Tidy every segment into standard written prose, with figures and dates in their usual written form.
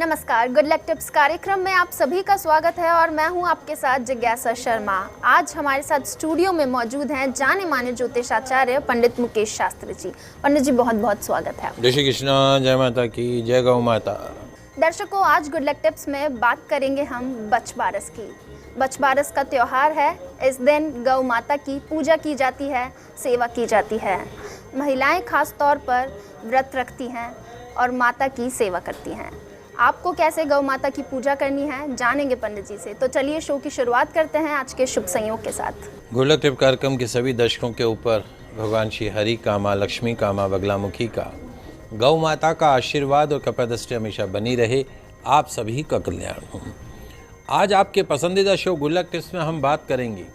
नमस्कार, good luck tips कार्यक्रम में आप सभी का स्वागत है और मैं हूं आपके साथ जिज्ञासा शर्मा। आज हमारे साथ स्टूडियो में मौजूद हैं जाने माने ज्योतिषाचार्य पंडित मुकेश शास्त्री जी। पंडित जी बहुत बहुत स्वागत है। जय श्री कृष्ण, जय माता की, जय गौ माता। दर्शकों, आज गुड लक टिप्स में बात करेंगे हम बछ बारस की। बछ बारस का त्यौहार है। इस दिन गौ माता की पूजा की जाती है, सेवा की जाती है। महिलाएं खास तौर पर व्रत रखती हैं और माता की सेवा करती हैं। आपको कैसे गौ माता की पूजा करनी है जानेंगे पंडित जी से। तो चलिए शो की शुरुआत करते हैं आज के शुभ संयोग के साथ। गुड लक टिप कार्यक्रम के सभी दर्शकों के ऊपर भगवान श्री हरि का, माँ लक्ष्मी का, माँ बगलामुखी का, गौ माता का आशीर्वाद और कृपा दृष्टि हमेशा बनी रहे। आप सभी का कल्याण हो। आज आपके पसंदीदा शो गुड लक टिप्स में हम बात करेंगे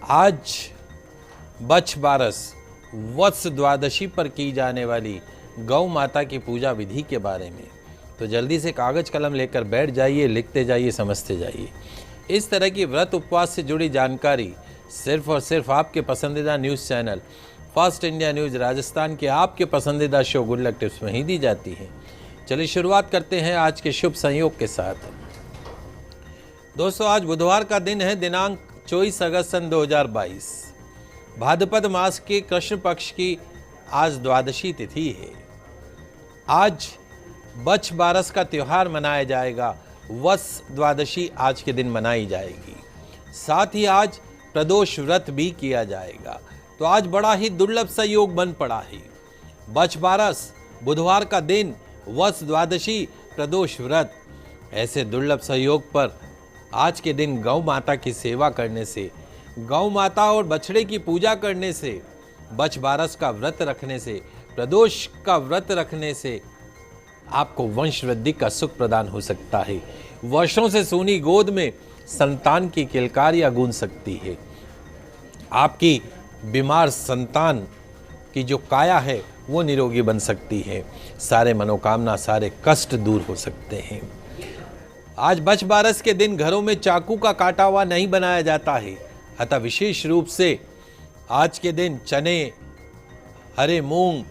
आज बछ बारस वत्स द्वादशी पर की जाने वाली गौ माता की पूजा विधि के बारे में। तो जल्दी से कागज कलम लेकर बैठ जाइए, लिखते जाइए, समझते जाइए। इस तरह की व्रत उपवास से जुड़ी जानकारी सिर्फ और सिर्फ आपके पसंदीदा news channel first India news Rajasthan के आपके पसंदीदा शो गुड लक टिप्स में ही दी जाती है। चलिए शुरुआत करते हैं आज के शुभ संयोग के साथ। दोस्तों, आज बुधवार का दिन है, दिनांक 24 अगस्त सन 2022। भाद्रपद मास के कृष्ण पक्ष की आज द्वादशी तिथि है। आज बछ बारस का त्यौहार मनाया जाएगा। वत्स द्वादशी आज के दिन मनाई जाएगी। साथ ही आज प्रदोष व्रत भी किया जाएगा। तो आज बड़ा ही दुर्लभ संयोग बन पड़ा है। बछ बारस, बुधवार का दिन, वत्स द्वादशी, प्रदोष व्रत। ऐसे दुर्लभ संयोग पर आज के दिन गौ माता की सेवा करने से, गौ माता और बछड़े की पूजा करने से, बछ बारस का व्रत रखने से, प्रदोष का व्रत रखने से आपको वंश वृद्धि का सुख प्रदान हो सकता है। वर्षों से सोनी गोद में संतान की किलकारियां गूंज सकती है। आपकी बीमार संतान की जो काया है वो निरोगी बन सकती है। सारे मनोकामना, सारे कष्ट दूर हो सकते हैं। आज बछ बारस के दिन घरों में चाकू का काटा हुआ नहीं बनाया जाता है। अतः विशेष रूप से आज के दिन चने, हरे मूंग,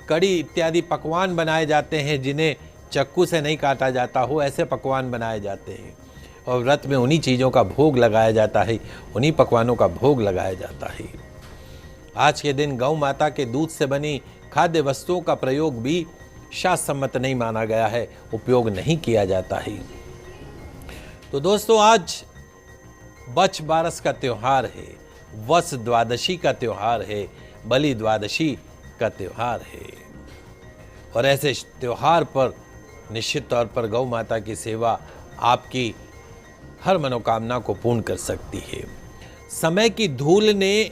कड़ी इत्यादि पकवान बनाए जाते हैं जिन्हें चक्कू से नहीं काटा जाता हो। ऐसे पकवान बनाए जाते हैं और व्रत में उन्हीं चीज़ों का भोग लगाया जाता है, उन्हीं पकवानों का भोग लगाया जाता है। आज के दिन गौ माता के दूध से बनी खाद्य वस्तुओं का प्रयोग भी शास्त्र सम्मत नहीं माना गया है, उपयोग नहीं किया जाता है। तो दोस्तों, आज बछ बारस का त्यौहार है, वत्स द्वादशी का त्यौहार है, बलि द्वादशी का त्यौहार है। और ऐसे त्यौहार पर निश्चित तौर पर गौ माता की सेवा आपकी हर मनोकामना को पूर्ण कर सकती है। समय की धूल ने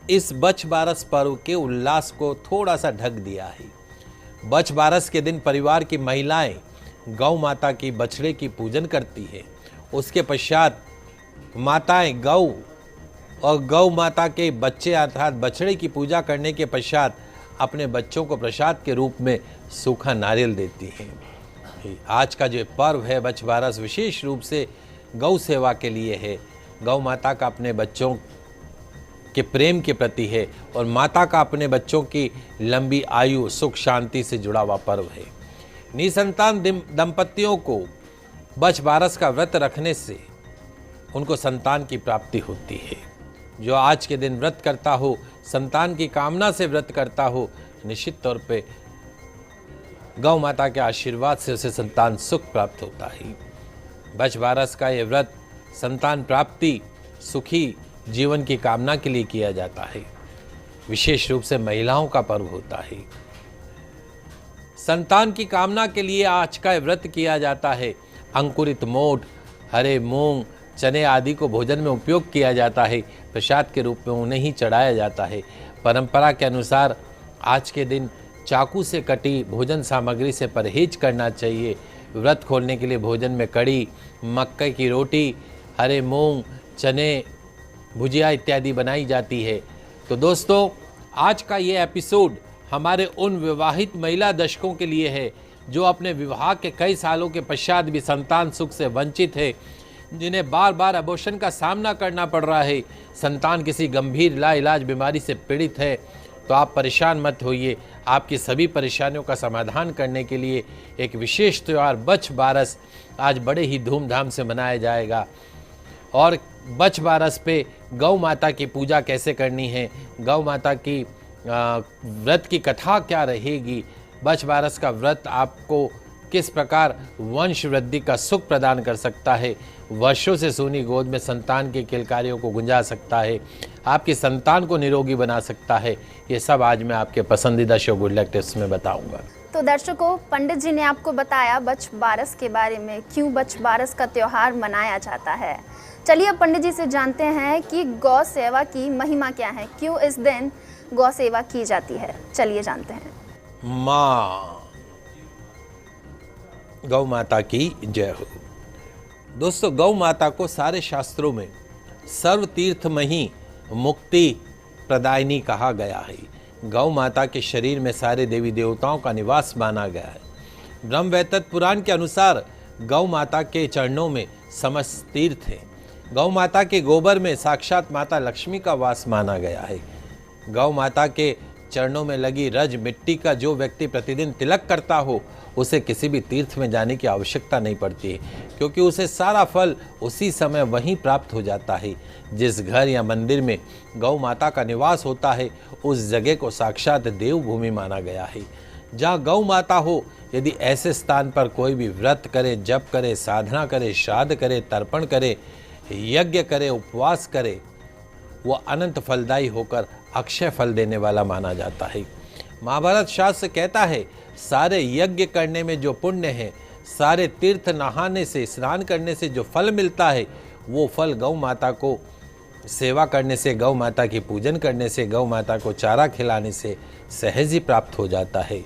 इस बछ बारस पर्व के उल्लास को थोड़ा सा ढक दिया है। बछ बारस के दिन परिवार की महिलाएं गौ माता की, बछड़े की पूजन करती है। उसके पश्चात माताएं गौ और गौ माता के बच्चे अर्थात बछड़े की पूजा करने के पश्चात अपने बच्चों को प्रसाद के रूप में सूखा नारियल देती हैं। आज का जो पर्व है बछ बारस विशेष रूप से गौ सेवा के लिए है। गौ माता का अपने बच्चों के प्रेम के प्रति है और माता का अपने बच्चों की लंबी आयु, सुख, शांति से जुड़ा हुआ पर्व है। निसंतान दंपतियों को बछ बारस का व्रत रखने से उनको संतान की प्राप्ति होती है। जो आज के दिन व्रत करता हो, संतान की कामना से व्रत करता हो, निश्चित तौर पे गौ माता के आशीर्वाद से उसे संतान सुख प्राप्त होता है। बछ बारस का ये व्रत संतान प्राप्ति, सुखी जीवन की कामना के लिए किया जाता है। विशेष रूप से महिलाओं का पर्व होता है। संतान की कामना के लिए आज का व्रत किया जाता है। अंकुरित मोठ, हरे मूंग, चने आदि को भोजन में उपयोग किया जाता है। प्रसाद के रूप में उन्हें ही चढ़ाया जाता है। परंपरा के अनुसार आज के दिन चाकू से कटी भोजन सामग्री से परहेज करना चाहिए। व्रत खोलने के लिए भोजन में कड़ी, मक्के की रोटी, हरे मूंग, चने, भुजिया इत्यादि बनाई जाती है। तो दोस्तों, आज का ये एपिसोड हमारे उन विवाहित महिला दर्शकों के लिए है जो अपने विवाह के कई सालों के पश्चात भी संतान सुख से वंचित है, जिन्हें बार बार अबॉर्शन का सामना करना पड़ रहा है, संतान किसी गंभीर लाइलाज बीमारी से पीड़ित है। तो आप परेशान मत होइए। आपकी सभी परेशानियों का समाधान करने के लिए एक विशेष त्यौहार बछ बारस आज बड़े ही धूमधाम से मनाया जाएगा। और बछ बारस पे गौ माता की पूजा कैसे करनी है, गौ माता की व्रत की कथा क्या रहेगी, बछ बारस का व्रत आपको किस प्रकार वंश वृद्धि का सुख प्रदान कर सकता है, वर्षों से सूनी गोद में संतान के किलकारियों को गुंजा सकता है, आपकी संतान को निरोगी बना सकता है, ये सब आज मैं आपके पसंदीदा शो गुड लक टिप्स में बताऊंगा। तो दर्शकों, पंडित जी ने आपको बताया बछ बारस के बारे में, क्यों बछ बारस का त्यौहार मनाया जाता है। चलिए अब पंडित जी से जानते हैं कि गौ सेवा की महिमा क्या है, क्यों इस दिन गौ सेवा की जाती है। चलिए जानते हैं। माँ गौ माता की जय हो। दोस्तों, गौ माता को सारे शास्त्रों में सर्व तीर्थमयी मुक्ति प्रदायिनी कहा गया है। गौ माता के शरीर में सारे देवी देवताओं का निवास माना गया है। ब्रह्मवैवर्त पुराण के अनुसार गौ माता के चरणों में समस्त तीर्थ हैं। गौ माता के गोबर में साक्षात माता लक्ष्मी का वास माना गया है। गौ माता के चरणों में लगी रज मिट्टी का जो व्यक्ति प्रतिदिन तिलक करता हो, उसे किसी भी तीर्थ में जाने की आवश्यकता नहीं पड़ती है, क्योंकि उसे सारा फल उसी समय वहीं प्राप्त हो जाता है। जिस घर या मंदिर में गौ माता का निवास होता है, उस जगह को साक्षात देवभूमि माना गया है। जहाँ गौ माता हो, यदि ऐसे स्थान पर कोई भी व्रत करे, जप करे, साधना करे, श्राद्ध करे, तर्पण करे, यज्ञ करे, उपवास करे, वह अनंत फलदायी होकर अक्षय फल देने वाला माना जाता है। महाभारत शास्त्र कहता है, सारे यज्ञ करने में जो पुण्य है, सारे तीर्थ नहाने से, स्नान करने से जो फल मिलता है, वो फल गौ माता को सेवा करने से, गौ माता की पूजन करने से, गौ माता को चारा खिलाने से सहज ही प्राप्त हो जाता है।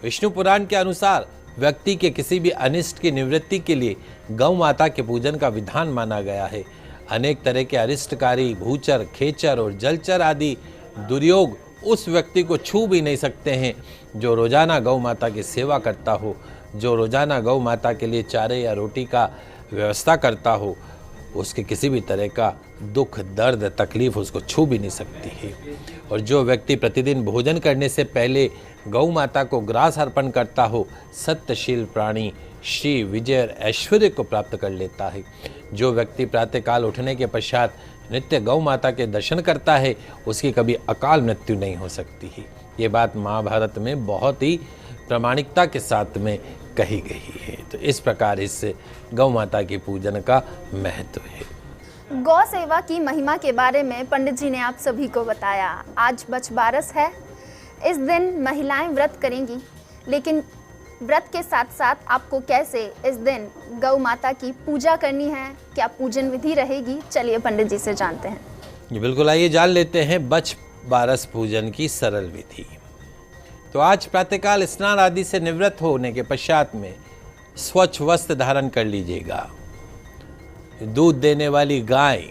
विष्णु पुराण के अनुसार व्यक्ति के किसी भी अनिष्ट की निवृत्ति के लिए गौ माता के पूजन का विधान माना गया है। अनेक तरह के अरिष्टकारी, भूचर, खेचर और जलचर आदि दुर्योग उस व्यक्ति को छू भी नहीं सकते हैं जो रोजाना गौ माता की सेवा करता हो, जो रोजाना गौ माता के लिए चारे या रोटी का व्यवस्था करता हो। उसके किसी भी तरह का दुख, दर्द, तकलीफ उसको छू भी नहीं सकती है। और जो व्यक्ति प्रतिदिन भोजन करने से पहले गौ माता को ग्रास अर्पण करता हो, सत्यशील प्राणी श्री विजय ऐश्वर्य को प्राप्त कर लेता है। जो व्यक्ति प्रातःकाल उठने के पश्चात नित्य गौ माता के दर्शन करता है, उसकी कभी अकाल मृत्यु नहीं हो सकती है। ये बात महाभारत में बहुत ही प्रामाणिकता के साथ में कही गई है। तो इस प्रकार इससे गौ माता की पूजन का महत्व है। गौ सेवा की महिमा के बारे में पंडित जी ने आप सभी को बताया। आज बछ बारस है, इस दिन महिलाएं व्रत करेंगी, लेकिन व्रत के साथ साथ आपको कैसे इस दिन गौ माता की पूजा करनी है, क्या पूजन विधि रहेगी, चलिए पंडित जी से जानते हैं। जी बिल्कुल, आइए जान लेते हैं बछ बारस पूजन की सरल विधि। तो आज प्रातःकाल स्नान आदि से निवृत्त होने के पश्चात में स्वच्छ वस्त्र धारण कर लीजिएगा। दूध देने वाली गाय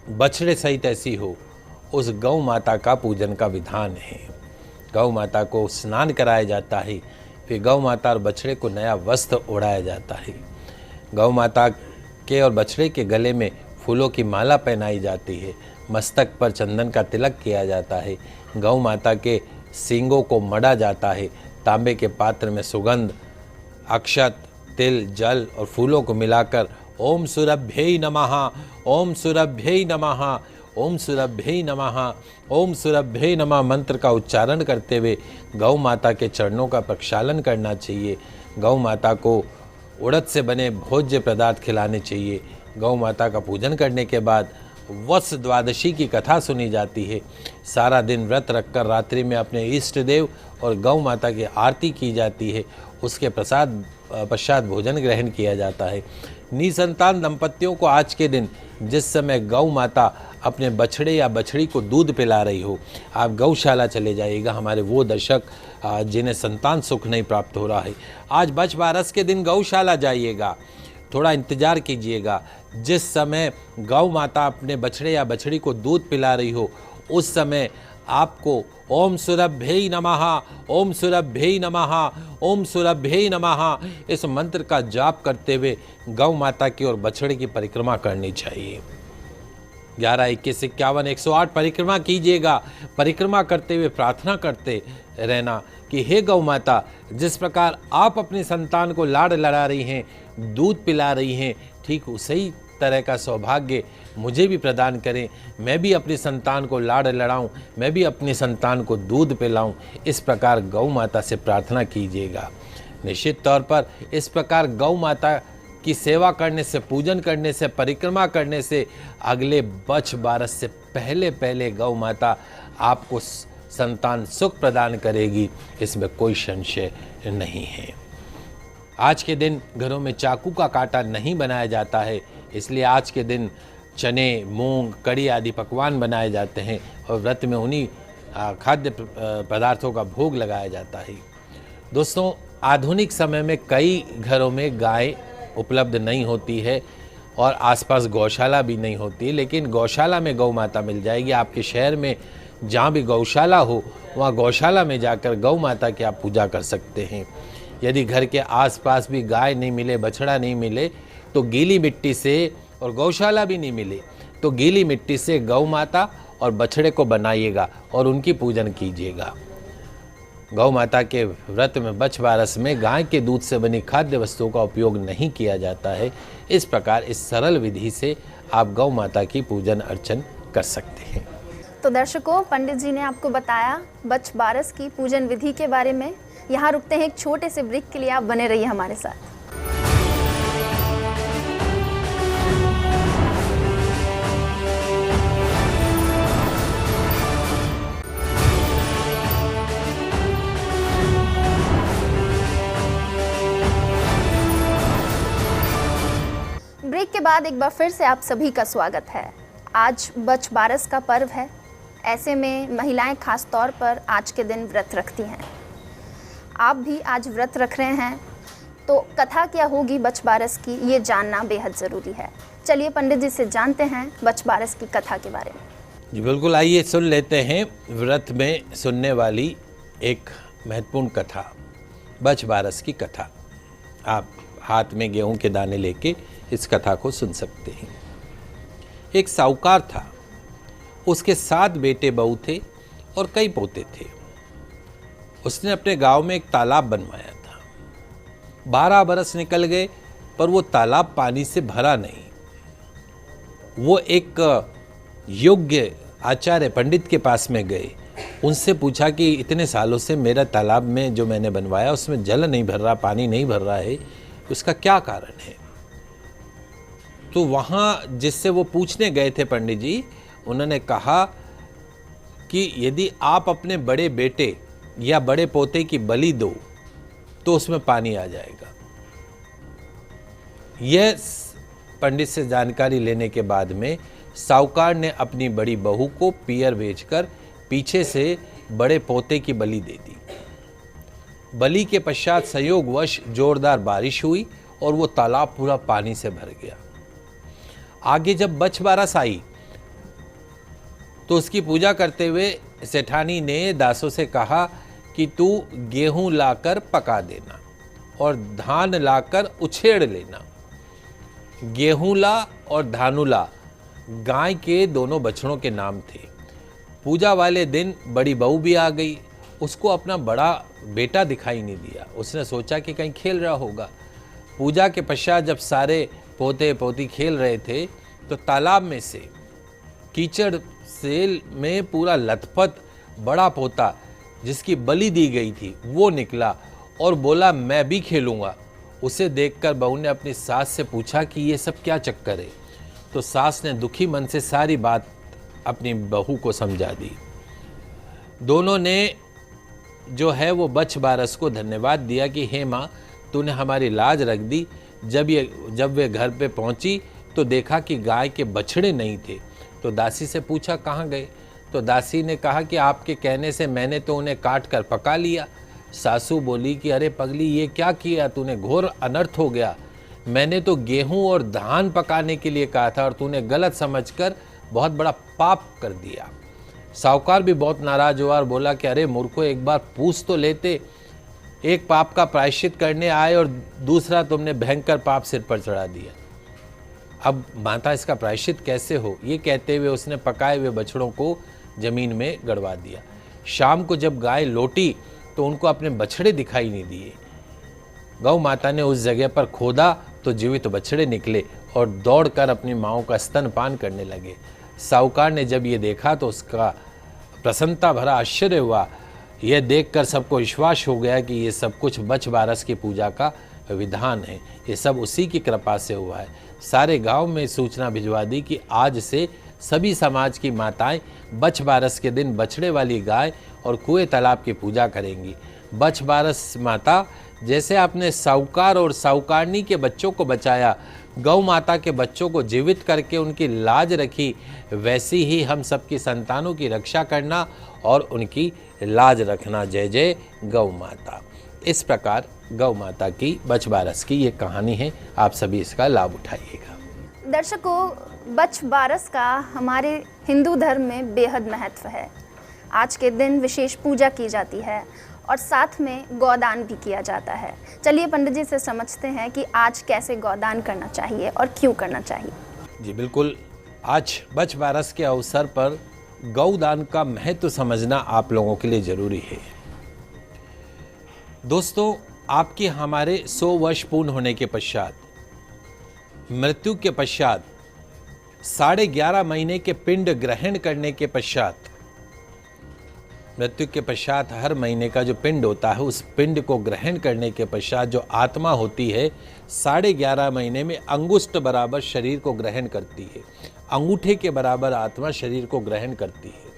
बछड़े सहित ऐसी हो, उस गौ माता का पूजन का विधान है। गौ माता को स्नान कराया जाता है, फिर गौ माता और बछड़े को नया वस्त्र ओढ़ाया जाता है। गौ माता के और बछड़े के गले में फूलों की माला पहनाई जाती है। मस्तक पर चंदन का तिलक किया जाता है। गौ माता के सींगों को मढ़ा जाता है। तांबे के पात्र में सुगंध, अक्षत, तिल, जल और फूलों को मिलाकर ओम सुरभ्यै नमः, ओम सुरभ्यै नमः, ओम सुरभ्यै नमः, ओम सुरभ्यै नमः मंत्र का उच्चारण करते हुए गौ माता के चरणों का प्रक्षालन करना चाहिए। गौ माता को उड़द से बने भोज्य पदार्थ खिलाने चाहिए। गौ माता का पूजन करने के बाद वत्स द्वादशी की कथा सुनी जाती है। सारा दिन व्रत रखकर रात्रि में अपने इष्ट देव और गौ माता की आरती की जाती है। उसके पश्चात भोजन ग्रहण किया जाता है। निसंतान दंपतियों को आज के दिन जिस समय गौ माता अपने बछड़े या बछड़ी को दूध पिला रही हो, आप गौशाला चले जाइएगा। हमारे वो दर्शक जिन्हें संतान सुख नहीं प्राप्त हो रहा है, आज बछ बारस के दिन गौशाला जाइएगा। थोड़ा इंतजार कीजिएगा। जिस समय गौ माता अपने बछड़े या बछड़ी को दूध पिला रही हो, उस समय आपको ओम सुरभ्यै नमः, ओम सुरभ्यै नमः, ओम सुरभ्यै नमः इस मंत्र का जाप करते हुए गौ माता की और बछड़े की परिक्रमा करनी चाहिए। 11, 21, 51, 108 परिक्रमा कीजिएगा। परिक्रमा करते हुए प्रार्थना करते रहना कि हे गौ माता, जिस प्रकार आप अपने संतान को लाड़ लड़ा रही हैं, दूध पिला रही हैं, ठीक उसी तरह का सौभाग्य मुझे भी प्रदान करें। मैं भी अपने संतान को लाड़ लड़ाऊं, मैं भी अपने संतान को दूध पिलाऊं। इस प्रकार गौ माता से प्रार्थना कीजिएगा। निश्चित तौर पर इस प्रकार गौ माता की सेवा करने से, पूजन करने से, परिक्रमा करने से अगले बछ बारस से पहले गौ माता आपको संतान सुख प्रदान करेगी, इसमें कोई संशय नहीं है। आज के दिन घरों में चाकू का कांटा नहीं बनाया जाता है, इसलिए आज के दिन चने, मूंग, कड़ी आदि पकवान बनाए जाते हैं और व्रत में उन्हीं खाद्य पदार्थों का भोग लगाया जाता है। दोस्तों, आधुनिक समय में कई घरों में गाय उपलब्ध नहीं होती है और आसपास गौशाला भी नहीं होती है, लेकिन गौशाला में गौ माता मिल जाएगी। आपके शहर में जहाँ भी गौशाला हो, वहाँ गौशाला में जाकर गौ माता की आप पूजा कर सकते हैं। यदि घर के आसपास भी गाय नहीं मिले, बछड़ा नहीं मिले, तो गीली मिट्टी से, और गौशाला भी नहीं मिले तो गीली मिट्टी से गौ माता और बछड़े को बनाइएगा और उनकी पूजन कीजिएगा। गौ माता के व्रत में बछ बारस में गाय के दूध से बनी खाद्य वस्तुओं का उपयोग नहीं किया जाता है। इस प्रकार इस सरल विधि से आप गौ माता की पूजन अर्चन कर सकते हैं। तो दर्शकों, पंडित जी ने आपको बताया बछ बारस की पूजन विधि के बारे में। यहाँ रुकते हैं एक छोटे से ब्रेक के लिए, आप बने रहिए हमारे साथ। ब्रेक के बाद एक बार फिर से आप सभी का स्वागत है। आज बछ बारस का पर्व है, ऐसे में महिलाएं खास तौर पर आज के दिन व्रत रखती हैं। आप भी आज व्रत रख रहे हैं, तो कथा क्या होगी बछ बारस की, ये जानना बेहद ज़रूरी है। चलिए पंडित जी से जानते हैं बछ बारस की कथा के बारे में। जी बिल्कुल, आइए सुन लेते हैं व्रत में सुनने वाली एक महत्वपूर्ण कथा, बछ बारस की कथा। आप हाथ में गेहूं के दाने लेके इस कथा को सुन सकते हैं। एक साहूकार था, उसके 7 बेटे बहू थे और कई पोते थे। उसने अपने गांव में एक तालाब बनवाया था। 12 बरस निकल गए पर वो तालाब पानी से भरा नहीं। वो एक योग्य आचार्य पंडित के पास में गए, उनसे पूछा कि इतने सालों से मेरा तालाब में जो मैंने बनवाया उसमें जल नहीं भर रहा, पानी नहीं भर रहा है, उसका क्या कारण है। तो वहाँ जिससे वो पूछने गए थे पंडित जी, उन्होंने कहा कि यदि आप अपने बड़े बेटे या बड़े पोते की बलि दो तो उसमें पानी आ जाएगा। यह पंडित से जानकारी लेने के बाद में साहूकार ने अपनी बड़ी बहू को पियर बेचकर पीछे से बड़े पोते की बलि दे दी। बलि के पश्चात संयोगवश जोरदार बारिश हुई और वो तालाब पूरा पानी से भर गया। आगे जब बछ बारस आई तो उसकी पूजा करते हुए सेठानी ने दासों से कहा कि तू गेहूं लाकर पका देना और धान लाकर उछेड़ लेना। गेहूंला और धानुला गाय के दोनों बछड़ों के नाम थे। पूजा वाले दिन बड़ी बहू भी आ गई। उसको अपना बड़ा बेटा दिखाई नहीं दिया। उसने सोचा कि कहीं खेल रहा होगा। पूजा के पश्चात जब सारे पोते पोती खेल रहे थे तो तालाब में से कीचड़ से में पूरा लथपथ बड़ा पोता जिसकी बलि दी गई थी वो निकला और बोला मैं भी खेलूंगा। उसे देखकर बहू ने अपनी सास से पूछा कि ये सब क्या चक्कर है। तो सास ने दुखी मन से सारी बात अपनी बहू को समझा दी। दोनों ने जो है वो बछ बारस को धन्यवाद दिया कि हे माँ, तूने हमारी लाज रख दी। जब वे घर पे पहुंची तो देखा कि गाय के बछड़े नहीं थे। तो दासी से पूछा कहाँ गए। तो दासी ने कहा कि आपके कहने से मैंने तो उन्हें काट कर पका लिया। सासू बोली कि अरे पगली, ये क्या किया तूने, घोर अनर्थ हो गया। मैंने तो गेहूं और धान पकाने के लिए कहा था और तूने गलत समझकर बहुत बड़ा पाप कर दिया। साहूकार भी बहुत नाराज हुआ और बोला कि अरे मूर्खो, एक बार पूछ तो लेते। एक पाप का प्रायश्चित करने आए और दूसरा तुमने भयंकर पाप सिर पर चढ़ा दिया। अब माता इसका प्रायश्चित कैसे हो, ये कहते हुए उसने पकाए हुए बछड़ों को जमीन में गड़वा दिया। शाम को जब गाय लौटी तो उनको अपने बछड़े दिखाई नहीं दिए। गौ माता ने उस जगह पर खोदा तो जीवित बछड़े निकले और दौड़कर अपनी माओ का स्तनपान करने लगे। साहूकार ने जब ये देखा तो उसका प्रसन्नता भरा आश्चर्य हुआ। यह देखकर सबको विश्वास हो गया कि ये सब कुछ बछ बारस की पूजा का विधान है, ये सब उसी की कृपा से हुआ है। सारे गांव में सूचना भिजवा दी कि आज से सभी समाज की माताएं बछ बारस के दिन बछड़े वाली गाय और कुएं तालाब की पूजा करेंगी। बछ बारस माता, जैसे आपने साहूकार और साहूकारनी के बच्चों को बचाया, गौ माता के बच्चों को जीवित करके उनकी लाज रखी, वैसी ही हम सबकी संतानों की रक्षा करना और उनकी लाज रखना। जय जय गौ माता। इस प्रकार गौ माता की बछ बारस की ये कहानी है, आप सभी इसका लाभ उठाइएगा। दर्शकों, बछ बारस का हमारे हिंदू धर्म में बेहद महत्व है। आज के दिन विशेष पूजा की जाती है और साथ में गौदान भी किया जाता है। चलिए पंडित जी से समझते हैं कि आज कैसे गौदान करना चाहिए और क्यों करना चाहिए। जी बिल्कुल, आज बछ बारस के अवसर पर गौदान का महत्व समझना आप लोगों के लिए जरूरी है। दोस्तों, आपके हमारे 100 वर्ष पूर्ण होने के पश्चात, मृत्यु के पश्चात, 11.5 महीने के पिंड ग्रहण करने के पश्चात, मृत्यु के पश्चात हर महीने का जो पिंड होता है, उस पिंड को ग्रहण करने के पश्चात जो आत्मा होती है 11.5 महीने में अंगुष्ठ बराबर शरीर को ग्रहण करती है। अंगूठे के बराबर आत्मा शरीर को ग्रहण करती है।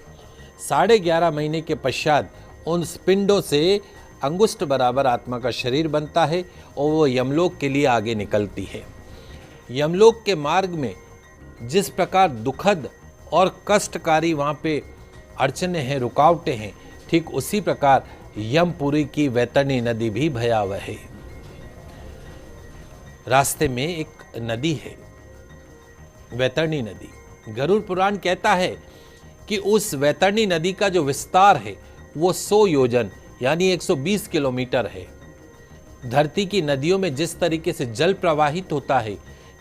11.5 महीने के पश्चात उन पिंडों से अंगुष्ठ बराबर आत्मा का शरीर बनता है और वो यमलोक के लिए आगे निकलती है। यमलोक के मार्ग में जिस प्रकार दुखद और कष्टकारी वहाँ पे अड़चने हैं, रुकावटें हैं, ठीक उसी प्रकार यमपुरी की वैतरणी नदी भी भयावह है। रास्ते में एक नदी है, वैतरणी नदी। गरुड़ पुराण कहता है कि उस वैतरणी नदी का जो विस्तार है वो 100 योजन यानी 120 किलोमीटर है। धरती की नदियों में जिस तरीके से जल प्रवाहित होता है,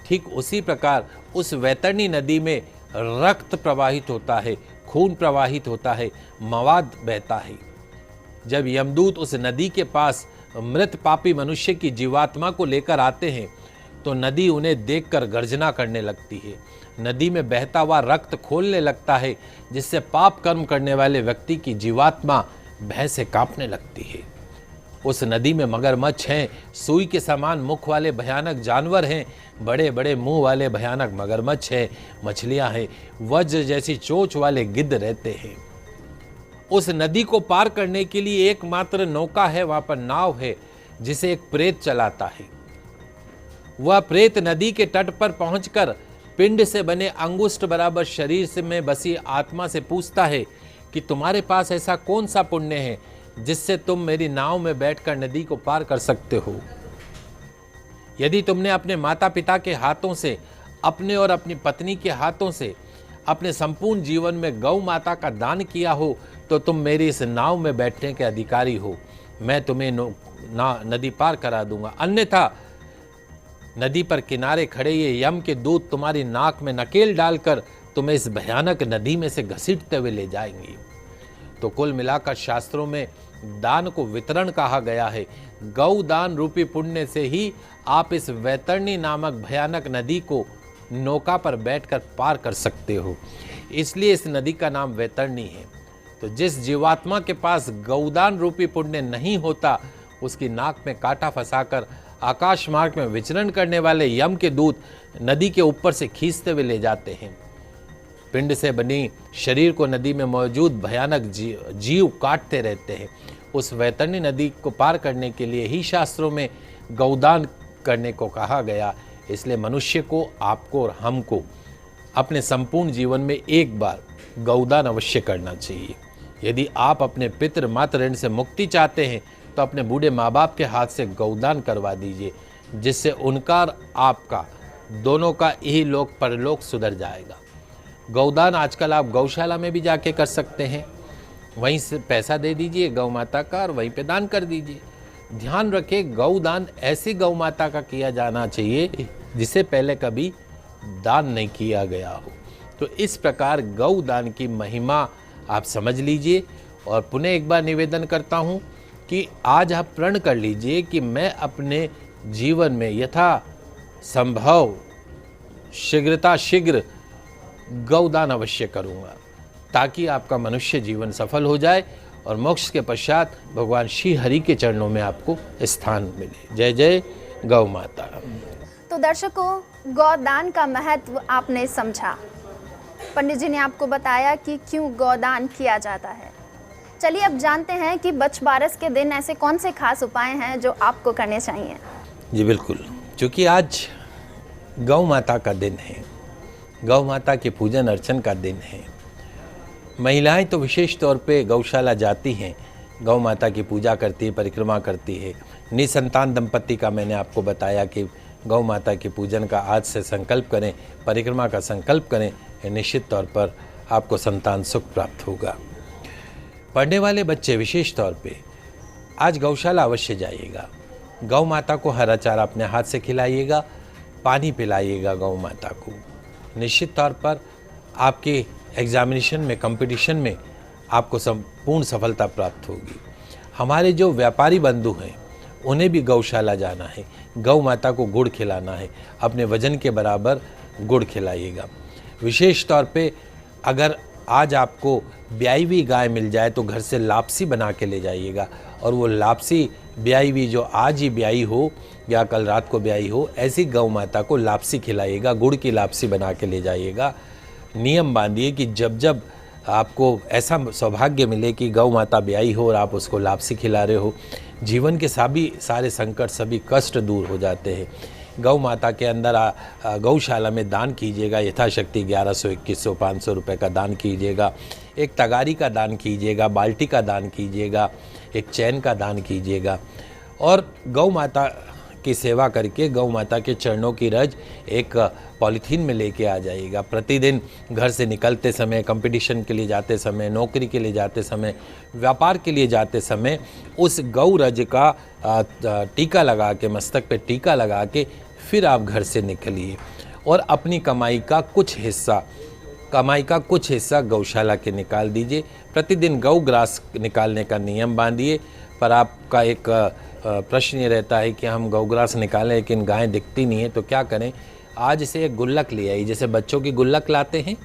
ठीक उसी प्रकार उस वैतरणी नदी में रक्त प्रवाहित होता है, खून प्रवाहित होता है, मवाद बहता है। जब यमदूत उस नदी के पास मृत पापी मनुष्य की जीवात्मा को लेकर आते हैं तो नदी उन्हें देखकर गर्जना करने लगती है। नदी में बहता हुआ रक्त खोलने लगता है, जिससे पाप कर्म करने वाले व्यक्ति की जीवात्मा भय से कांपने लगती है। उस नदी में मगरमच्छ हैं, सुई के समान मुख वाले भयानक जानवर हैं, बड़े बड़े मुंह वाले भयानक मगरमच्छ हैं, मछलियां हैं, वज्र जैसी चोंच वाले गिद्ध रहते हैं। उस नदी को पार करने के लिए एकमात्र नौका है, वहां पर नाव है, जिसे एक प्रेत चलाता है। वह प्रेत नदी के तट पर पहुंचकर पिंड से बने अंगुष्ठ बराबर शरीर से में बसी आत्मा से पूछता है कि तुम्हारे पास ऐसा कौन सा पुण्य है जिससे तुम मेरी नाव में बैठकर नदी को पार कर सकते हो। यदि तुमने अपने माता पिता के हाथों से, अपने और अपनी पत्नी के हाथों से अपने संपूर्ण जीवन में गौ माता का दान किया हो तो तुम मेरी इस नाव में बैठने के अधिकारी हो। मैं तुम्हें नदी पार करा दूंगा, अन्यथा नदी पर किनारे खड़े ये यम के दूत तुम्हारी नाक में नकेल डालकर तुम्हें इस भयानक नदी में से घसीटते हुए ले जाएंगे। तो कुल मिलाकर शास्त्रों में दान को वितरण कहा गया है। गौ दान रूपी पुण्य से ही आप इस वैतरणी नामक भयानक नदी को नौका पर बैठकर पार कर सकते हो, इसलिए इस नदी का नाम वैतरणी है। तो जिस जीवात्मा के पास गौदान रूपी पुण्य नहीं होता, उसकी नाक में कांटा फंसाकर आकाश मार्ग में विचरण करने वाले यम के दूत नदी के ऊपर से खींचते हुए ले जाते हैं। पिंड से बनी शरीर को नदी में मौजूद भयानक जीव काटते रहते हैं। उस वैतरणी नदी को पार करने के लिए ही शास्त्रों में गौदान करने को कहा गया। इसलिए मनुष्य को, आपको और हमको अपने संपूर्ण जीवन में एक बार गौदान अवश्य करना चाहिए। यदि आप अपने पितृ मातृ ऋण से मुक्ति चाहते हैं तो अपने बूढ़े माँ बाप के हाथ से गौदान करवा दीजिए, जिससे उनका और आपका दोनों का यही लोक परलोक सुधर जाएगा। गौदान आजकल आप गौशाला में भी जाके कर सकते हैं, वहीं से पैसा दे दीजिए गौ माता का और वहीं पे दान कर दीजिए। ध्यान रखें, गौदान ऐसी गौ माता का किया जाना चाहिए जिसे पहले कभी दान नहीं किया गया हो। तो इस प्रकार गौ दान की महिमा आप समझ लीजिए। और पुनः एक बार निवेदन करता हूँ कि आज आप प्रण कर लीजिए कि मैं अपने जीवन में यथा संभव शीघ्र गौदान अवश्य करूँगा, ताकि आपका मनुष्य जीवन सफल हो जाए और मोक्ष के पश्चात भगवान श्री हरि के चरणों में आपको स्थान मिले। जय जय गौ माता। तो दर्शकों, गौदान का महत्व आपने समझा। पंडित जी ने आपको बताया कि क्यों गौदान किया जाता है। चलिए अब जानते हैं कि बछबारस के दिन ऐसे कौन से खास उपाय हैं जो आपको करने चाहिए। जी बिल्कुल, क्योंकि आज गौ माता का दिन है, गौ माता के पूजन अर्चन का दिन है। महिलाएं तो विशेष तौर पे गौशाला जाती हैं, गौ माता की पूजा करती है, परिक्रमा करती है। निसंतान दंपत्ति का मैंने आपको बताया कि गौ माता के पूजन का आज से संकल्प करें, परिक्रमा का संकल्प करें, निश्चित तौर पर आपको संतान सुख प्राप्त होगा। पढ़ने वाले बच्चे विशेष तौर पे आज गौशाला अवश्य जाइएगा। गौ माता को हरा चारा अपने हाथ से खिलाइएगा, पानी पिलाइएगा गौ माता को। निश्चित तौर पर आपके एग्जामिनेशन में, कंपटीशन में आपको संपूर्ण सफलता प्राप्त होगी। हमारे जो व्यापारी बंधु हैं उन्हें भी गौशाला जाना है, गौ माता को गुड़ खिलाना है, अपने वजन के बराबर गुड़ खिलाइएगा। विशेष तौर पे अगर आज आपको ब्याई हुई गाय मिल जाए तो घर से लापसी बना के ले जाइएगा, और वो लापसी ब्याई हुई जो आज ही ब्याई हो या कल रात को ब्याई हो, ऐसी गौ माता को लापसी खिलाइएगा, गुड़ की लापसी बना के ले जाइएगा। नियम बांधिए कि जब जब आपको ऐसा सौभाग्य मिले कि गौ माता ब्याई हो और आप उसको लापसी खिला रहे हो, जीवन के सारे संकट, सभी कष्ट दूर हो जाते हैं। गौ माता के अंदर गौशाला में दान कीजिएगा, यथाशक्ति 1100, 2100, 500 रुपये का दान कीजिएगा। एक तगारी का दान कीजिएगा, बाल्टी का दान कीजिएगा, एक चैन का दान कीजिएगा। और गौ माता की सेवा करके गौ माता के चरणों की रज एक पॉलीथीन में लेके आ जाइएगा। प्रतिदिन घर से निकलते समय, कंपटीशन के लिए जाते समय, नौकरी के लिए जाते समय, व्यापार के लिए जाते समय उस गौ रज का टीका लगा के, मस्तक पे टीका लगा के फिर आप घर से निकलिए और अपनी कमाई का कुछ हिस्सा गौशाला के निकाल दीजिए। प्रतिदिन गौ ग्रास निकालने का नियम बांधिए। पर आपका एक प्रश्न ये रहता है कि हम गौग्रास निकालें लेकिन गाय दिखती नहीं है, तो क्या करें? आज से एक गुल्लक ले आइए, जैसे बच्चों की गुल्लक लाते हैं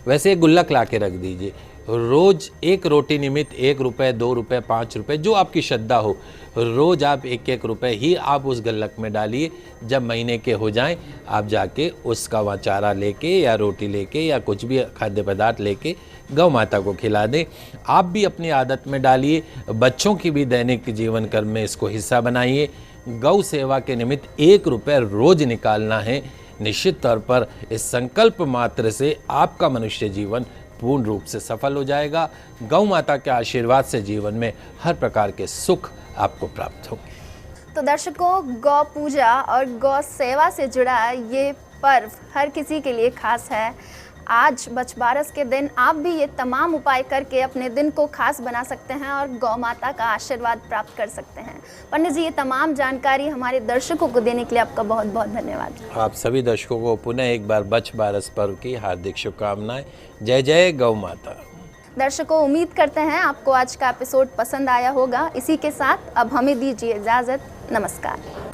वैसे एक गुल्लक ला के रख दीजिए। रोज़ एक रोटी निमित्त 1 रुपये, 2 रुपये, 5 रुपये, जो आपकी श्रद्धा हो, रोज़ आप 1-1 रुपये ही आप उस गुल्लक में डालिए। जब महीने के हो जाएं, आप जाके उसका वहाँ चारा लेके या रोटी लेके या कुछ भी खाद्य पदार्थ लेके गौ माता को खिला दें। आप भी अपनी आदत में डालिए, बच्चों की भी दैनिक जीवन कर्म में इसको हिस्सा बनाइए। गौ सेवा के निमित्त 1 रुपये रोज़ निकालना है। निश्चित तौर पर इस संकल्प मात्र से आपका मनुष्य जीवन पूर्ण रूप से सफल हो जाएगा। गौ माता के आशीर्वाद से जीवन में हर प्रकार के सुख आपको प्राप्त होंगे। तो दर्शकों, गौ पूजा और गौ सेवा से जुड़ा ये पर्व हर किसी के लिए खास है। आज बछबारस के दिन आप भी ये तमाम उपाय करके अपने दिन को खास बना सकते हैं और गौ माता का आशीर्वाद प्राप्त कर सकते हैं। पंडित जी, ये तमाम जानकारी हमारे दर्शकों को देने के लिए आपका बहुत बहुत धन्यवाद। आप सभी दर्शकों को पुनः एक बार बछबारस पर्व की हार्दिक शुभकामनाएं। जय जय गौ माता। दर्शकों, उम्मीद करते हैं आपको आज का एपिसोड पसंद आया होगा। इसी के साथ अब हमें दीजिए इजाज़त। नमस्कार।